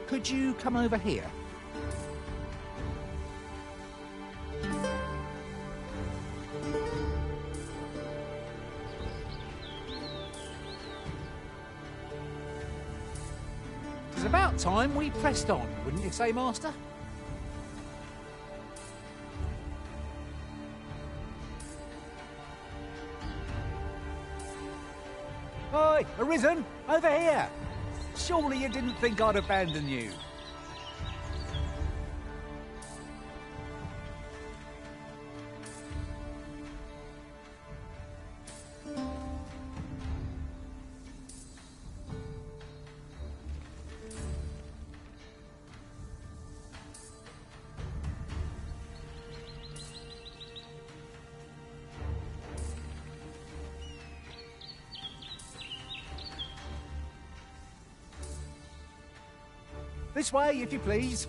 Could you come over here? It's about time we pressed on, wouldn't you say, Master? Oi, Arisen! Over here! Surely you didn't think I'd abandon you? This way, if you please.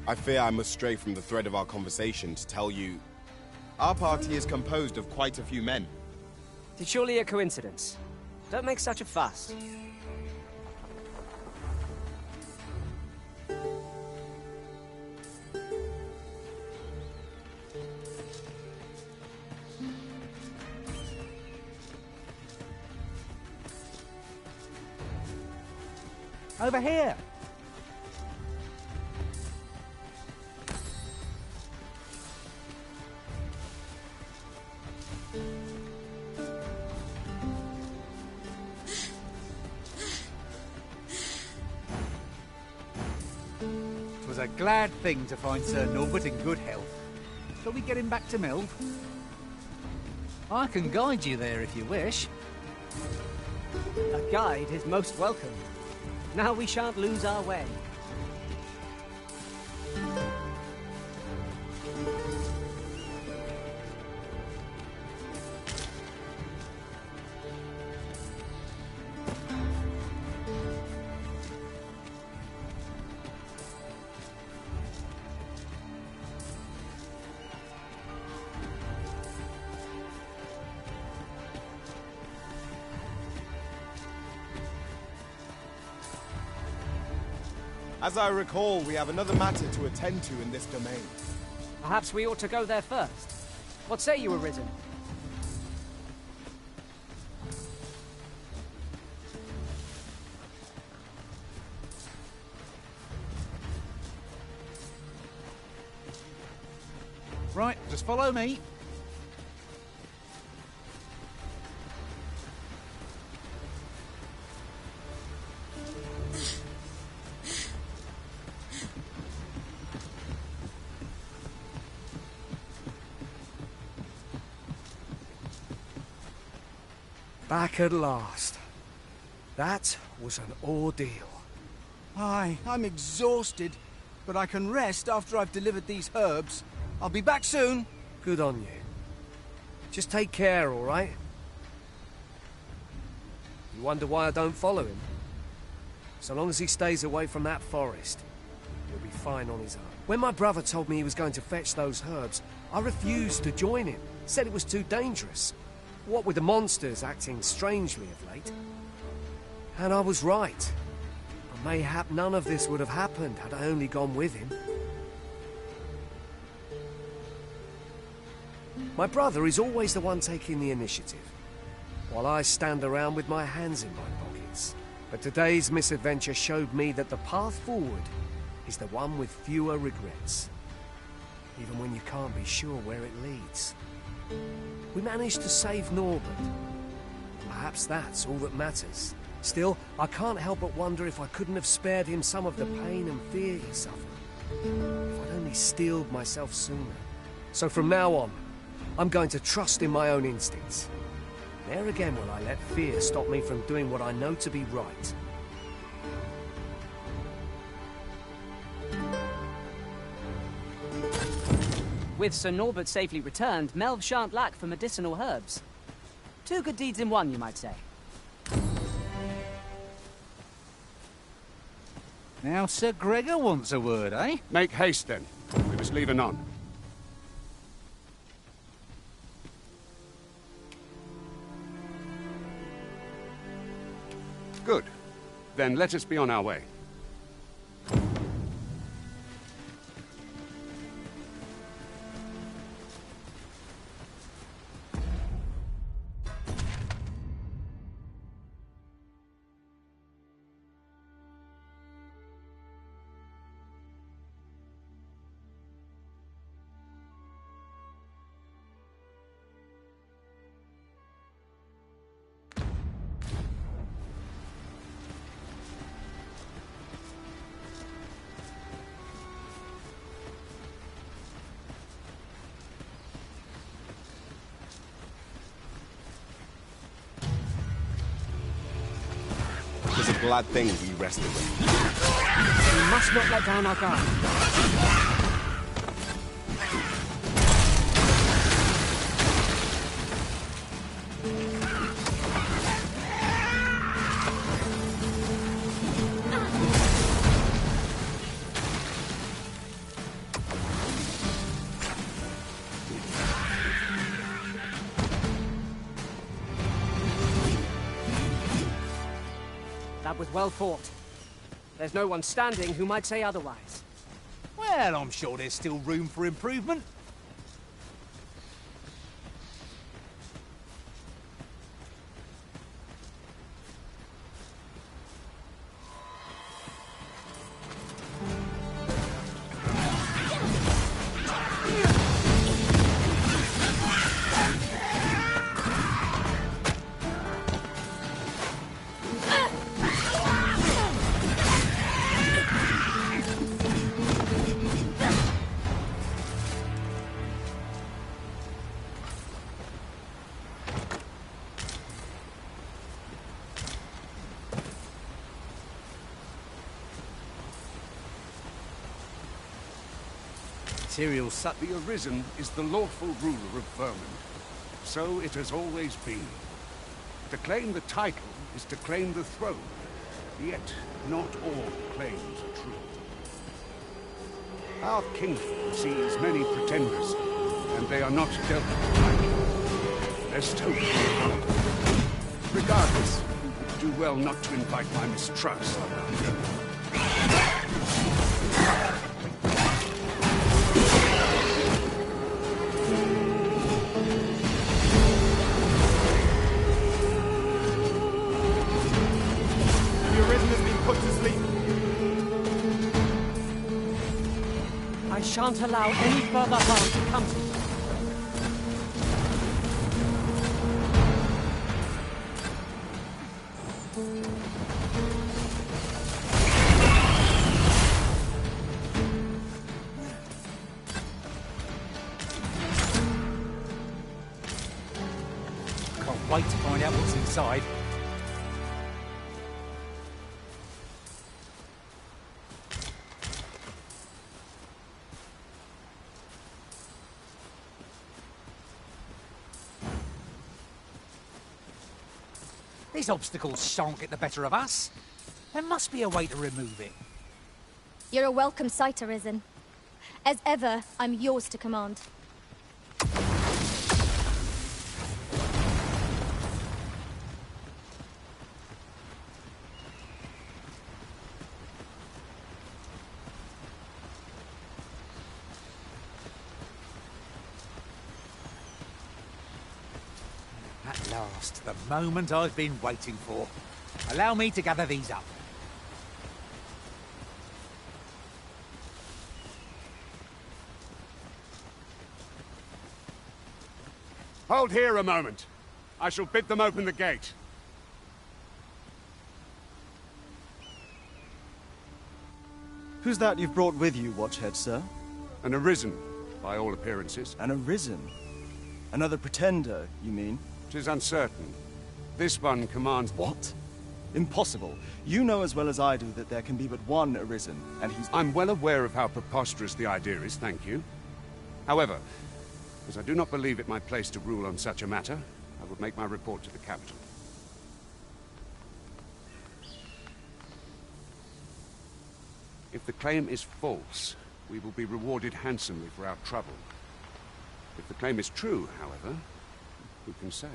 I fear I must stray from the thread of our conversation to tell you, our party is composed of quite a few men. It's surely a coincidence. Don't make such a fuss. Over here. It was a glad thing to find Sir Norbert in good health. Shall we get him back to Milv? I can guide you there if you wish. A guide is most welcome. Now we shan't lose our way. As I recall, we have another matter to attend to in this domain. Perhaps we ought to go there first. What say you, Arisen? Right, just follow me. Back at last. That was an ordeal. Aye, I'm exhausted, but I can rest after I've delivered these herbs. I'll be back soon. Good on you. Just take care, all right? You wonder why I don't follow him? So long as he stays away from that forest, he'll be fine on his own. When my brother told me he was going to fetch those herbs, I refused to join him. Said it was too dangerous. What with the monsters acting strangely of late. And I was right. But mayhap none of this would have happened had I only gone with him. My brother is always the one taking the initiative, while I stand around with my hands in my pockets. But today's misadventure showed me that the path forward is the one with fewer regrets, even when you can't be sure where it leads. We managed to save Norbert. Perhaps that's all that matters. Still, I can't help but wonder if I couldn't have spared him some of the pain and fear he suffered. If I'd only steeled myself sooner. So from now on, I'm going to trust in my own instincts. Ne'er again will I let fear stop me from doing what I know to be right. With Sir Norbert safely returned, Melv shan't lack for medicinal herbs. Two good deeds in one, you might say. Now Sir Gregor wants a word, eh? Make haste, then. We must leave anon. Good. Then let us be on our way. It was a glad thing we rested with. We must not let down our guard. That was well fought. There's no one standing who might say otherwise. Well, I'm sure there's still room for improvement. Materials such. The Arisen is the lawful ruler of Vermund. So it has always been. To claim the title is to claim the throne. Yet, not all claims are true. Our kingdom sees many pretenders, and they are not dealt with lightly. Lest hope be won. Regardless, you would do well not to invite my mistrust. I shan't allow any further harm to come to you. Can't wait to find out what's inside. These obstacles shan't get the better of us. There must be a way to remove it. You're a welcome sight, Arisen. As ever, I'm yours to command. At last, the moment I've been waiting for. Allow me to gather these up. Hold here a moment. I shall bid them open the gate. Who's that you've brought with you, Watchhead, sir? An arisen, by all appearances. An arisen? Another pretender, you mean? 'Tis uncertain. This one commands... What? Impossible. You know as well as I do that there can be but one arisen, and he's... I'm well aware of how preposterous the idea is, thank you. However, as I do not believe it my place to rule on such a matter, I will make my report to the capital. If the claim is false, we will be rewarded handsomely for our trouble. If the claim is true, however, who can say?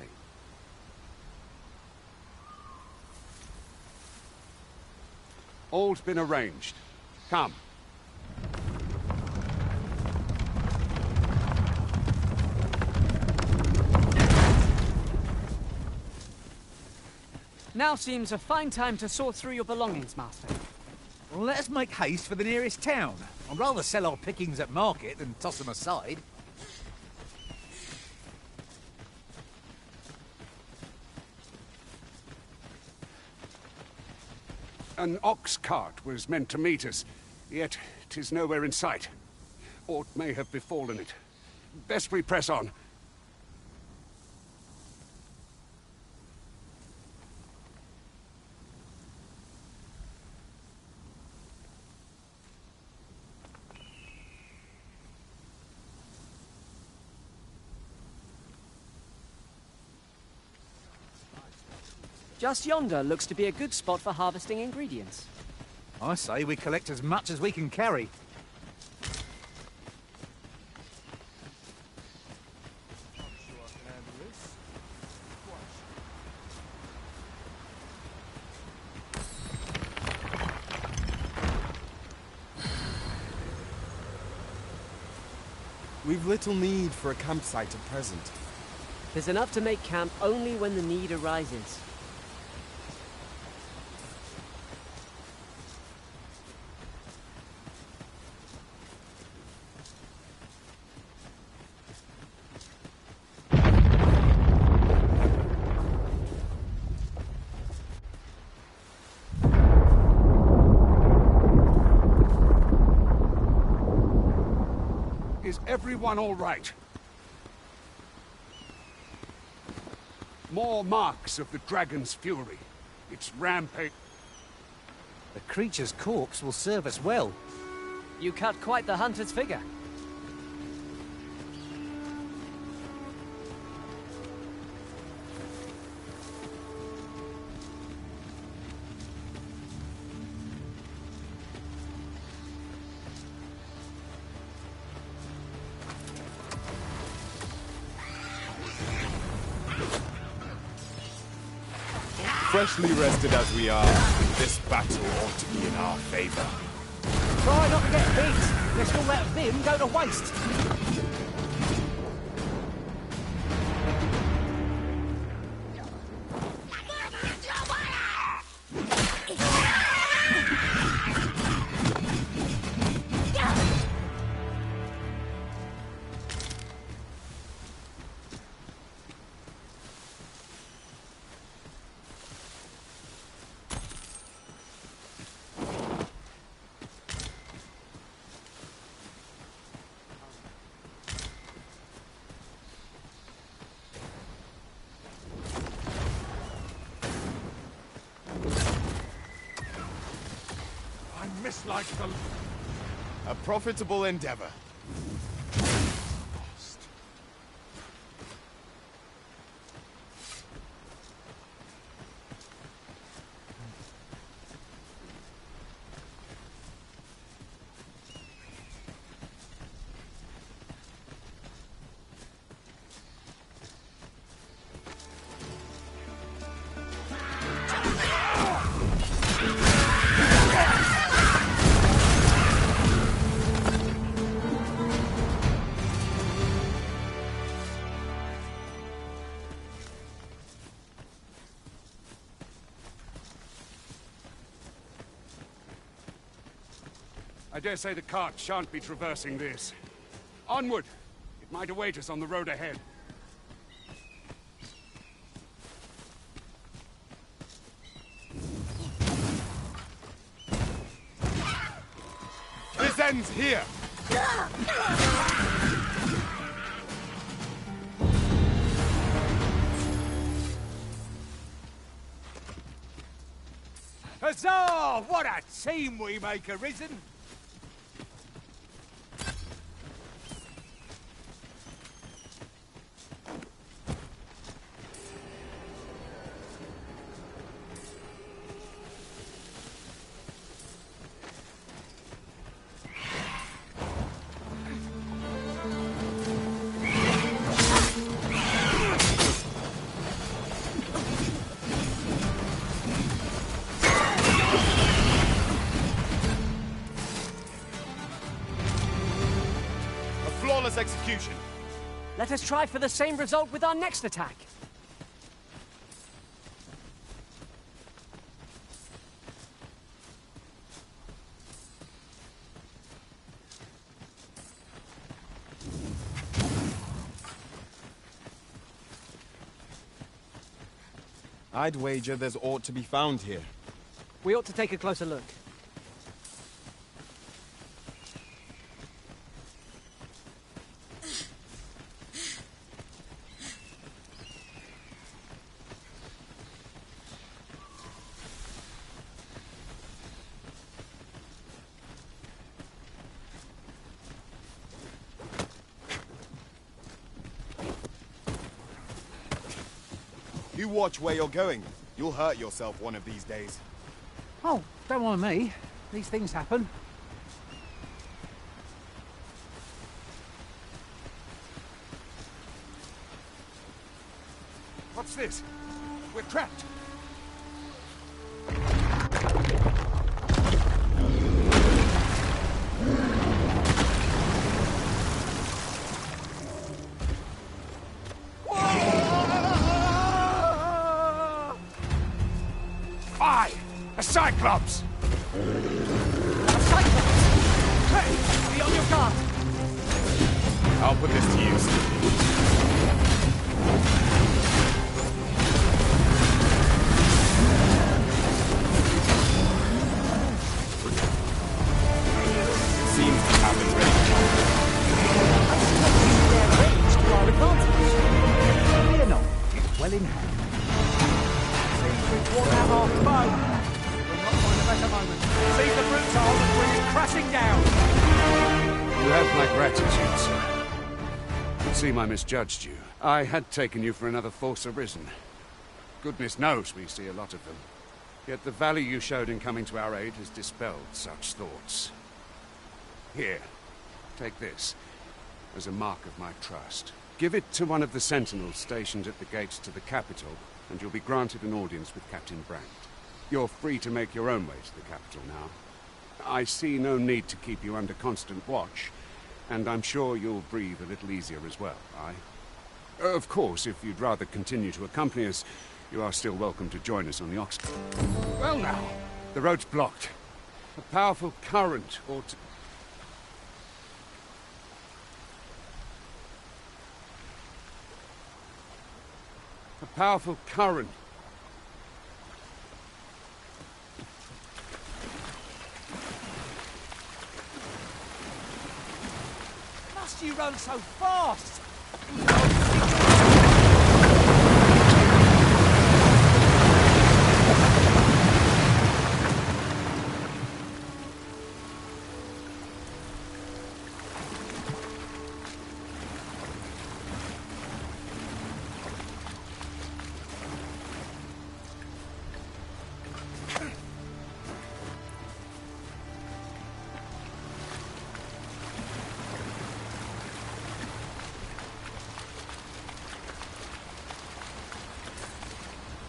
All's been arranged. Come. Now seems a fine time to sort through your belongings, Master. Well, let us make haste for the nearest town. I'd rather sell our pickings at market than toss them aside. An ox cart was meant to meet us, yet 'tis nowhere in sight. Aught may have befallen it. Best we press on. Just yonder looks to be a good spot for harvesting ingredients. I say we collect as much as we can carry. We've little need for a campsite at present. There's enough to make camp only when the need arises. Is everyone all right? More marks of the dragon's fury. Its rampage. The creature's corpse will serve us well. You cut quite the hunter's figure. Freshly rested as we are, this battle ought to be in our favor. Try not to get beat, lest all that vim go to waste. Mislike the... A profitable endeavor. I dare say the cart shan't be traversing this. Onward! It might await us on the road ahead. This ends here! Huzzah! What a team we make, Arisen! Flawless execution. Let us try for the same result with our next attack. I'd wager there's aught to be found here. We ought to take a closer look. You watch where you're going. You'll hurt yourself one of these days. Oh, don't mind me. These things happen. What's this? We're trapped. A Cyclops! A Cyclops! Hey, be on your guard! I'll put this to use. Seems to have been ready. Their range to our advantage. Fear not, it's well in hand. Seems we've worn out our bow. We'll not find a better moment. Seize the brutes on and bring it crashing down. You have my gratitude, sir. It seems I misjudged you. I had taken you for another Force Arisen. Goodness knows we see a lot of them. Yet the value you showed in coming to our aid has dispelled such thoughts. Here, take this, as a mark of my trust. Give it to one of the sentinels stationed at the gates to the capital, and you'll be granted an audience with Captain Brandt. You're free to make your own way to the capital now. I see no need to keep you under constant watch, and I'm sure you'll breathe a little easier as well, aye? Of course, if you'd rather continue to accompany us, you are still welcome to join us on the Ox. Well now, the road's blocked. A powerful current ought to... A powerful current. Must you run so fast?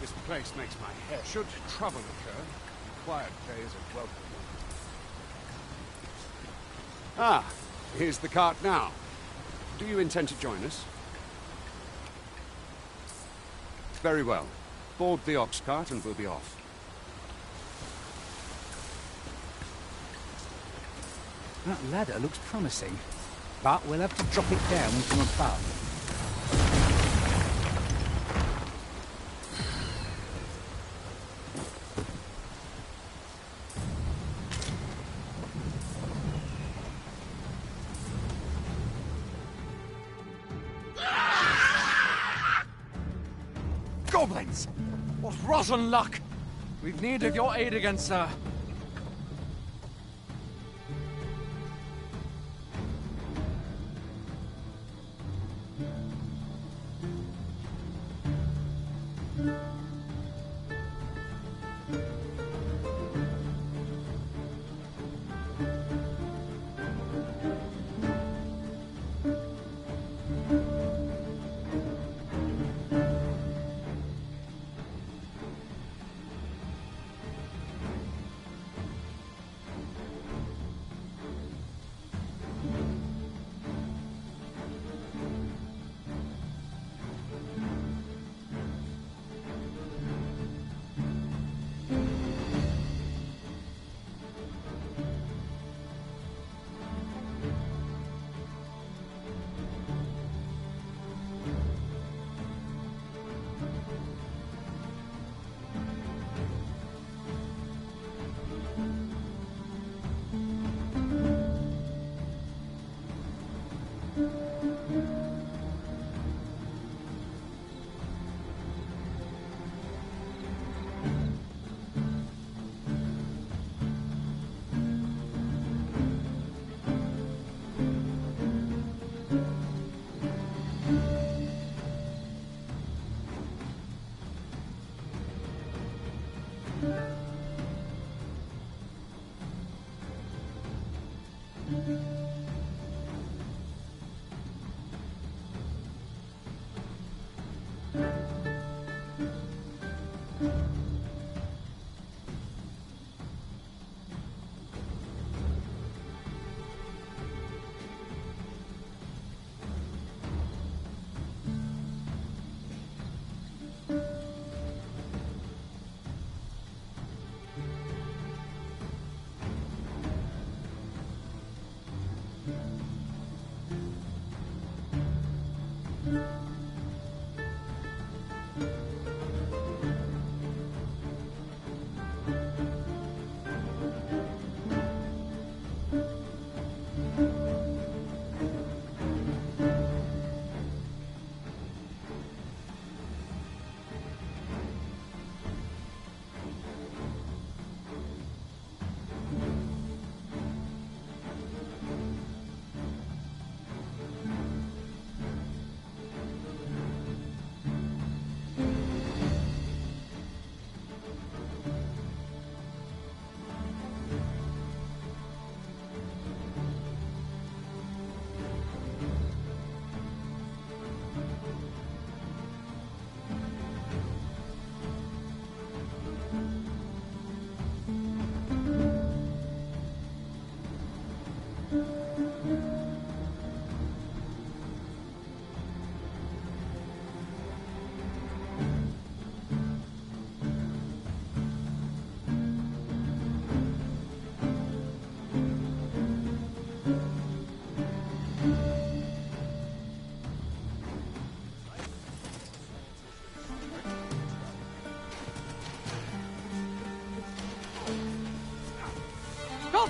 This place makes my hair. Should trouble occur, quiet day is a welcome one. Ah, here's the cart now. Do you intend to join us? Very well. Board the ox cart and we'll be off. That ladder looks promising, but we'll have to drop it down from above. goblins! What rotten luck! We've need of your aid again, sir.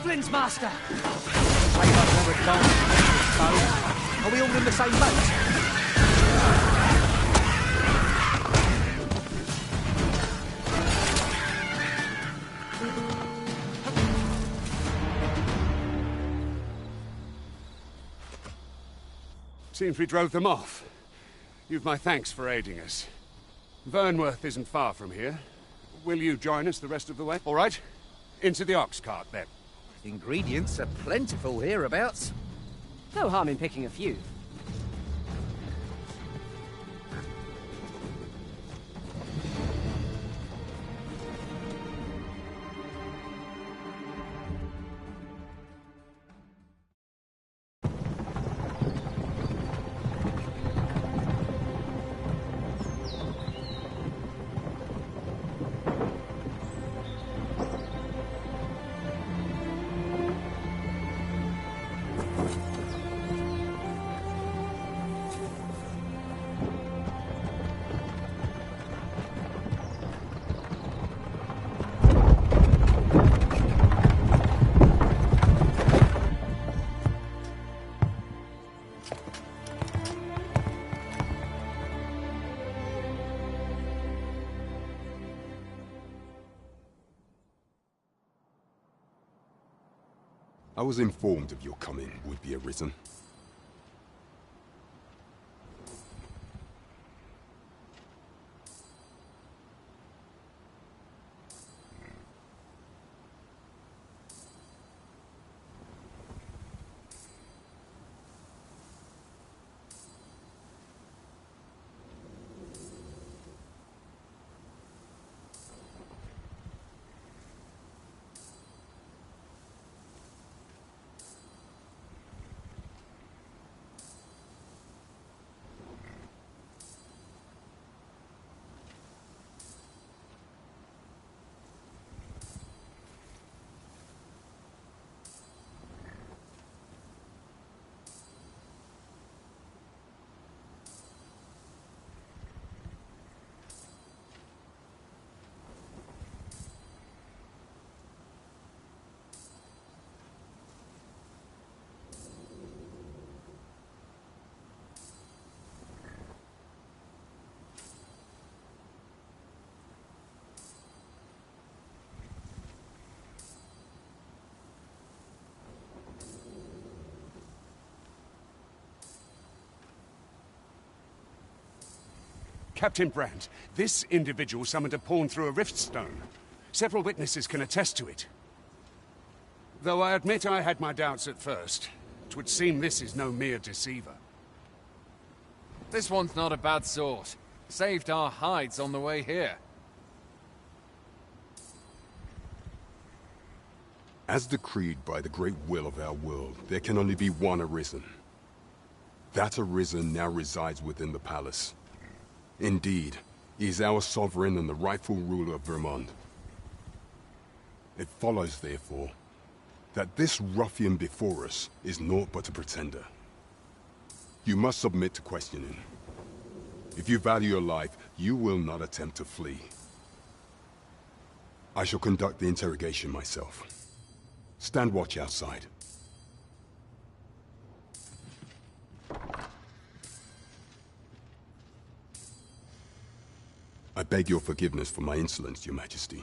Goblins, Master! Are we all in the same boat? Seems we drove them off. You've my thanks for aiding us. Vernworth isn't far from here. Will you join us the rest of the way? All right. Into the ox cart, then. Ingredients are plentiful hereabouts. No harm in picking a few. I was informed of your coming, would-be Arisen. Captain Brandt, this individual summoned a pawn through a rift stone. Several witnesses can attest to it. Though I admit I had my doubts at first. 'Twould seem this is no mere deceiver. This one's not a bad sort. Saved our hides on the way here. As decreed by the great will of our world, there can only be one Arisen. That Arisen now resides within the palace. Indeed, he is our sovereign and the rightful ruler of Vermont. It follows, therefore, that this ruffian before us is naught but a pretender. You must submit to questioning. If you value your life, you will not attempt to flee. I shall conduct the interrogation myself. Stand watch outside. I beg your forgiveness for my insolence, Your Majesty.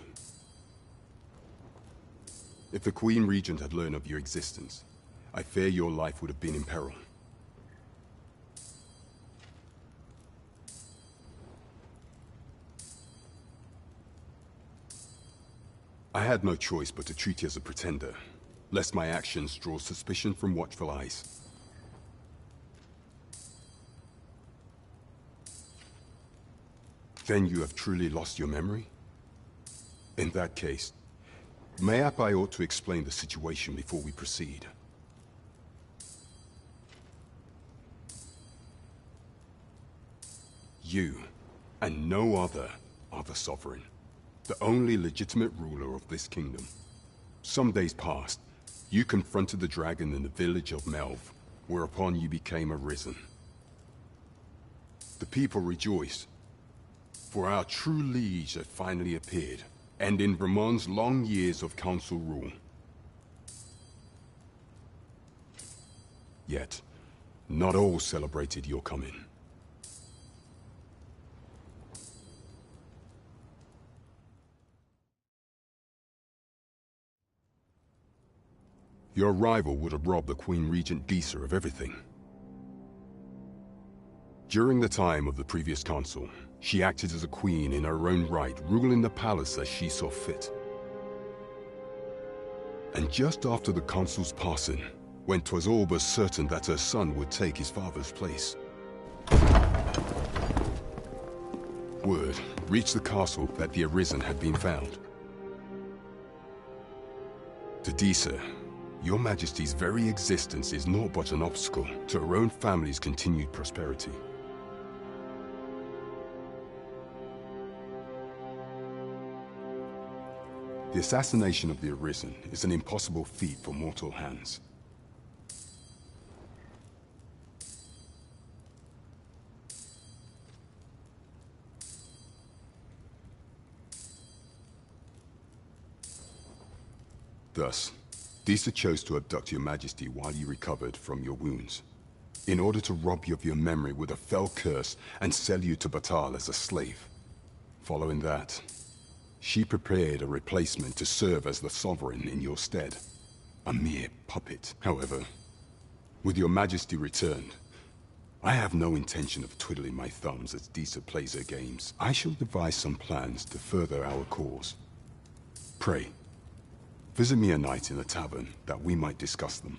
If the Queen Regent had learned of your existence, I fear your life would have been in peril. I had no choice but to treat you as a pretender, lest my actions draw suspicion from watchful eyes. Then you have truly lost your memory? In that case, mayhap I ought to explain the situation before we proceed. You, and no other, are the Sovereign, the only legitimate ruler of this kingdom. Some days past, you confronted the dragon in the village of Melv, whereupon you became Arisen. The people rejoiced, for our true liege had finally appeared, ending Vermont's long years of council rule. Yet, not all celebrated your coming. Your arrival would have robbed the Queen Regent Disa of everything. During the time of the previous consul, she acted as a queen in her own right, ruling the palace as she saw fit. And just after the consul's passing, when 'twas all but certain that her son would take his father's place, word reached the castle that the Arisen had been found. To Disa, Your Majesty's very existence is naught but an obstacle to her own family's continued prosperity. The assassination of the Arisen is an impossible feat for mortal hands. Thus, Disa chose to abduct Your Majesty while you recovered from your wounds, in order to rob you of your memory with a fell curse and sell you to Batal as a slave. Following that, she prepared a replacement to serve as the Sovereign in your stead. a mere puppet. However, with your majesty returned, I have no intention of twiddling my thumbs as Disa plays her games. I shall devise some plans to further our cause. Pray, visit me a night in the tavern that we might discuss them.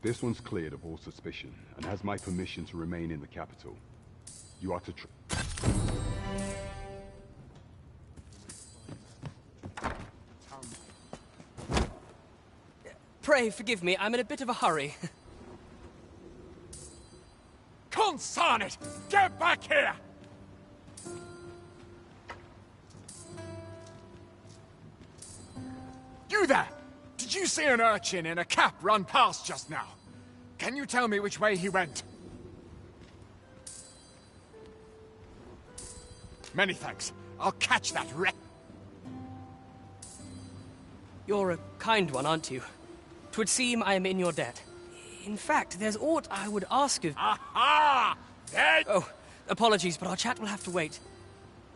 This one's cleared of all suspicion, and has my permission to remain in the capital. You are to Pray forgive me, I'm in a bit of a hurry. Consign it! Get back here! You there! Did you see an urchin in a cap run past just now? Can you tell me which way he went? Many thanks. I'll catch that wreck. You're a kind one, aren't you? 'Twould seem I am in your debt. In fact, there's aught I would ask of... Aha! There... Oh, apologies, but our chat will have to wait.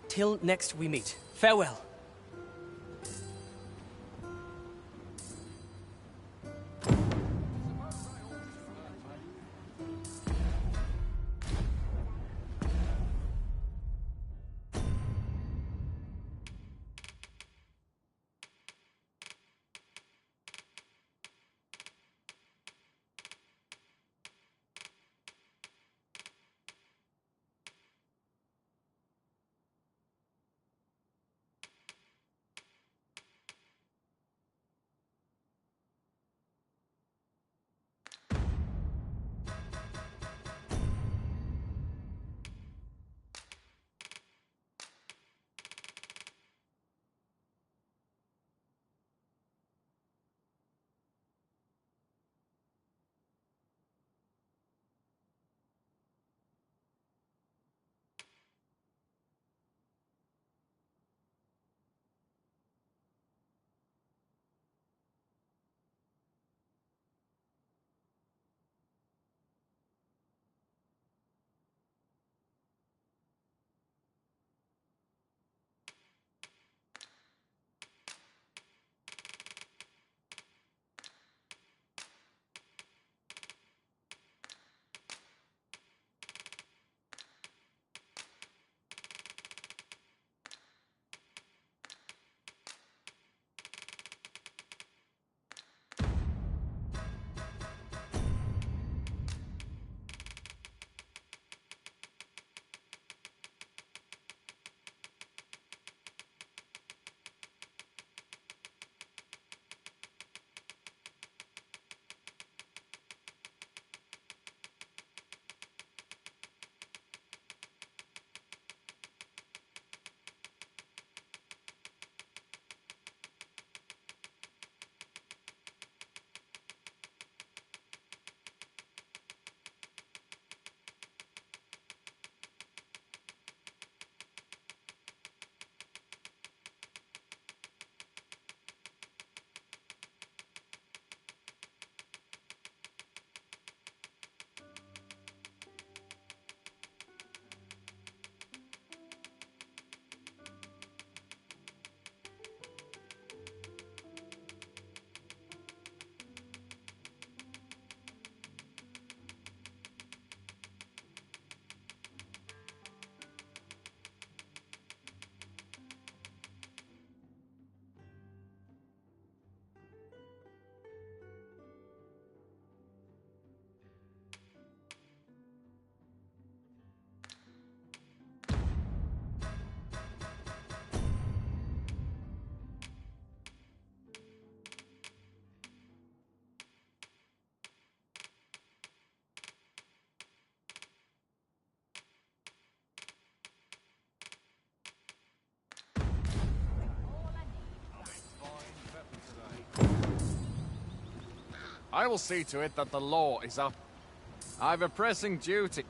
Till next we meet. Farewell. I will see to it that the law is up. I've a pressing duty.